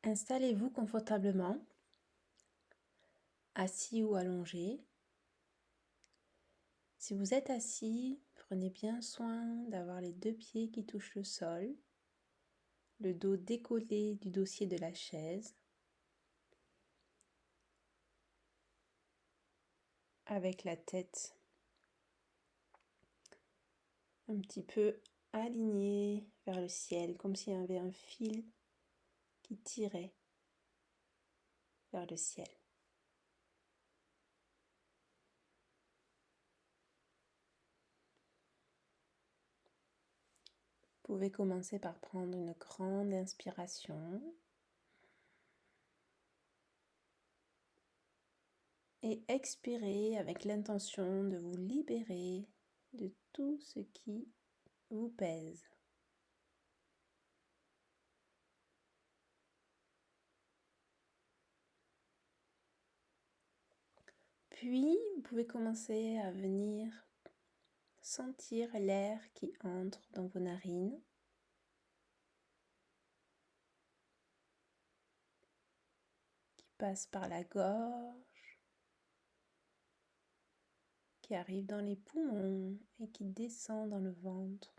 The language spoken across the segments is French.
Installez-vous confortablement, assis ou allongé. Si vous êtes assis, prenez bien soin d'avoir les deux pieds qui touchent le sol, le dos décollé du dossier de la chaise, avec la tête un petit peu alignée vers le ciel, comme s'il y avait un fil qui tirait vers le ciel. Vous pouvez commencer par prendre une grande inspiration et expirer avec l'intention de vous libérer de tout ce qui vous pèse. Puis, vous pouvez commencer à venir sentir l'air qui entre dans vos narines, qui passe par la gorge, qui arrive dans les poumons et qui descend dans le ventre.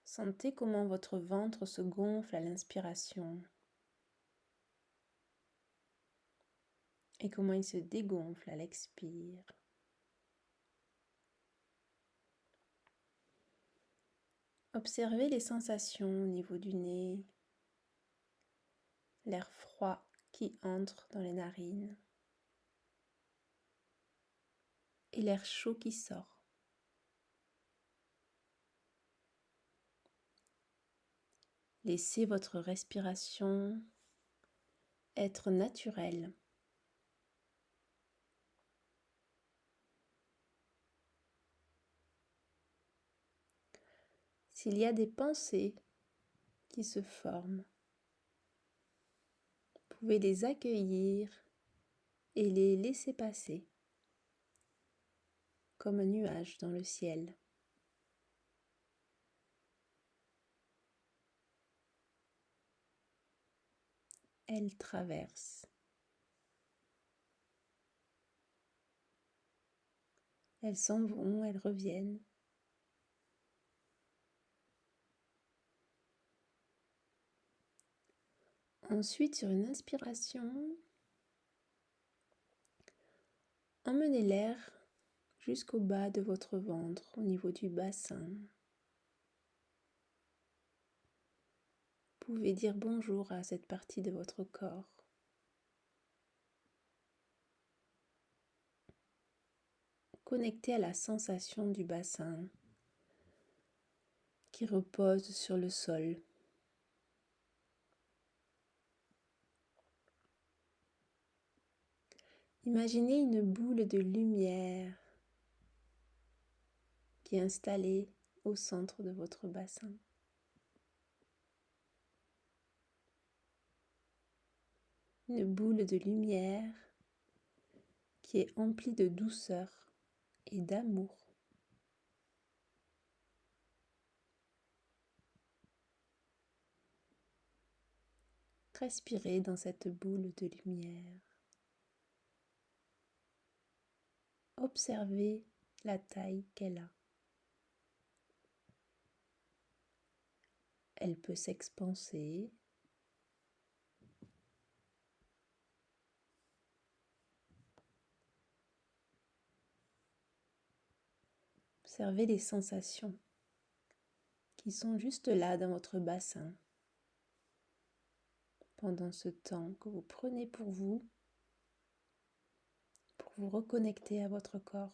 Sentez comment votre ventre se gonfle à l'inspiration et comment il se dégonfle à l'expire. Observez les sensations au niveau du nez, l'air froid qui entre dans les narines et l'air chaud qui sort. Laissez votre respiration être naturelle. S'il y a des pensées qui se forment, vous pouvez les accueillir et les laisser passer comme un nuage dans le ciel. Elles traversent. Elles s'en vont, elles reviennent. Ensuite, sur une inspiration, emmenez l'air jusqu'au bas de votre ventre, au niveau du bassin. Vous pouvez dire bonjour à cette partie de votre corps. Connectez à la sensation du bassin qui repose sur le sol. Imaginez une boule de lumière qui est installée au centre de votre bassin. Une boule de lumière qui est emplie de douceur et d'amour. Respirez dans cette boule de lumière. Observez la taille qu'elle a. Elle peut s'expanser. Observez les sensations qui sont juste là dans votre bassin pendant ce temps que vous prenez pour vous reconnecter à votre corps.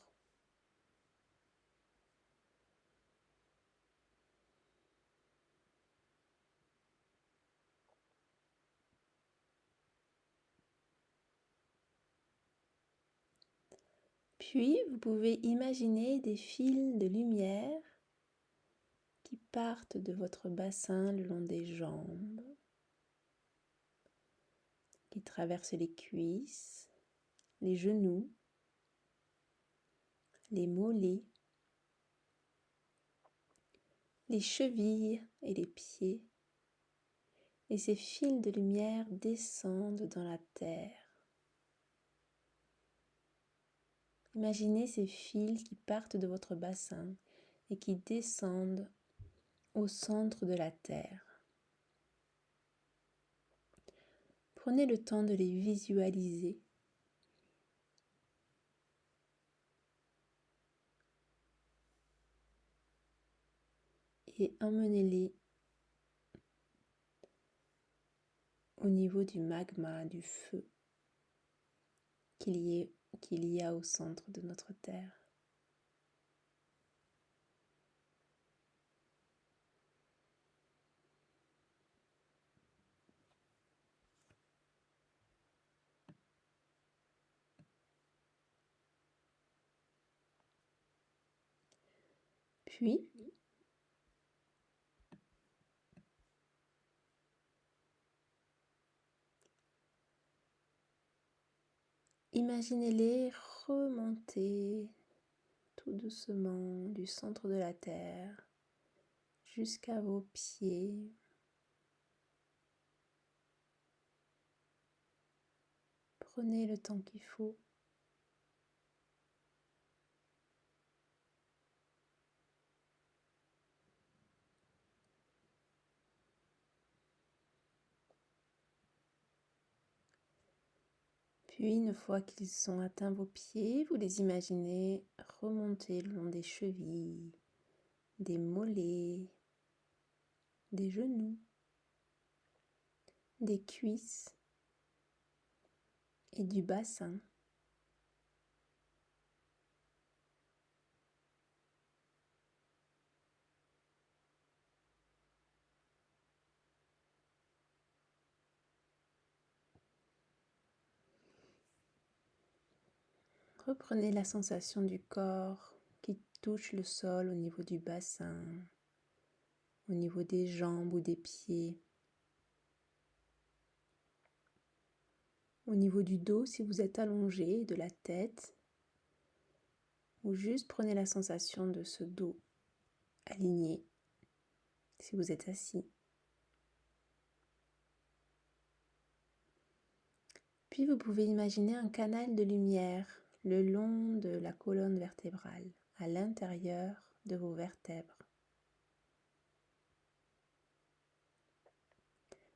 Puis, vous pouvez imaginer des fils de lumière qui partent de votre bassin le long des jambes, qui traversent les cuisses, les genoux, les mollets, les chevilles et les pieds, Et ces fils de lumière descendent dans la terre. Imaginez ces fils qui partent de votre bassin et qui descendent au centre de la terre. Prenez le temps de les visualiser. Et emmenez-les au niveau du magma, du feu qu'il y a au centre de notre terre. Puis, imaginez-les remonter tout doucement du centre de la terre jusqu'à vos pieds. Prenez le temps qu'il faut. Puis, une fois qu'ils ont atteint vos pieds, vous les imaginez remonter le long des chevilles, des mollets, des genoux, des cuisses et du bassin. Reprenez la sensation du corps qui touche le sol au niveau du bassin, au niveau des jambes ou des pieds, au niveau du dos si vous êtes allongé, de la tête, ou juste prenez la sensation de ce dos aligné si vous êtes assis. Puis vous pouvez imaginer un canal de lumière le long de la colonne vertébrale, à l'intérieur de vos vertèbres.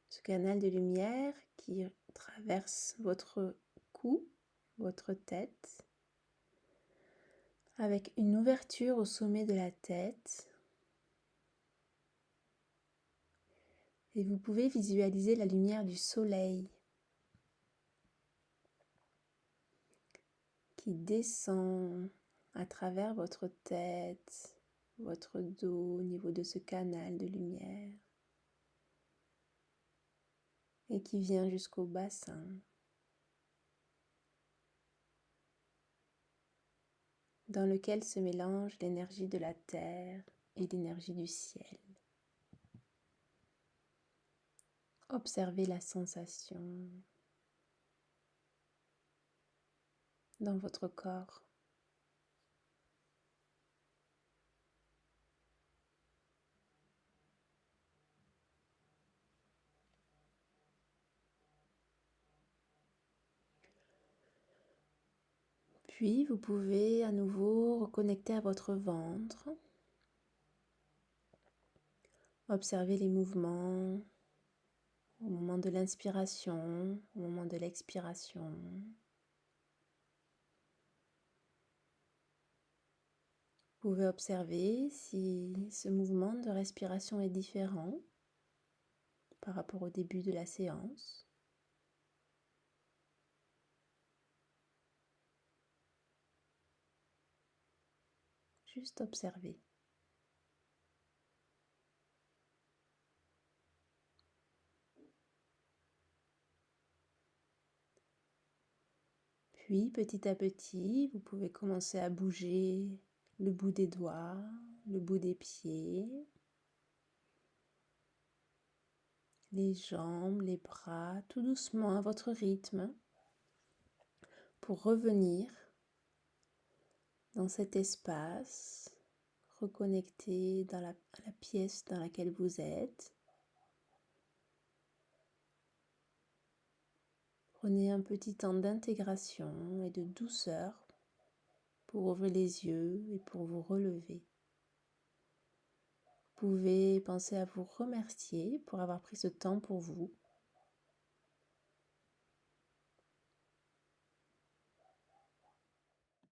Ce canal de lumière qui traverse votre cou, votre tête, avec une ouverture au sommet de la tête. Et vous pouvez visualiser la lumière du soleil qui descend à travers votre tête, votre dos, au niveau de ce canal de lumière, et qui vient jusqu'au bassin, dans lequel se mélange l'énergie de la terre et l'énergie du ciel. Observez la sensation dans votre corps. Puis vous pouvez à nouveau reconnecter à votre ventre. Observez les mouvements au moment de l'inspiration, au moment de l'expiration. Vous pouvez observer si ce mouvement de respiration est différent par rapport au début de la séance. Juste observer. Puis petit à petit, vous pouvez commencer à bouger le bout des doigts, le bout des pieds, les jambes, les bras, tout doucement à votre rythme, pour revenir dans cet espace, reconnecter à la pièce dans laquelle vous êtes. Prenez un petit temps d'intégration et de douceur pour ouvrir les yeux et pour vous relever. Vous pouvez penser à vous remercier pour avoir pris ce temps pour vous.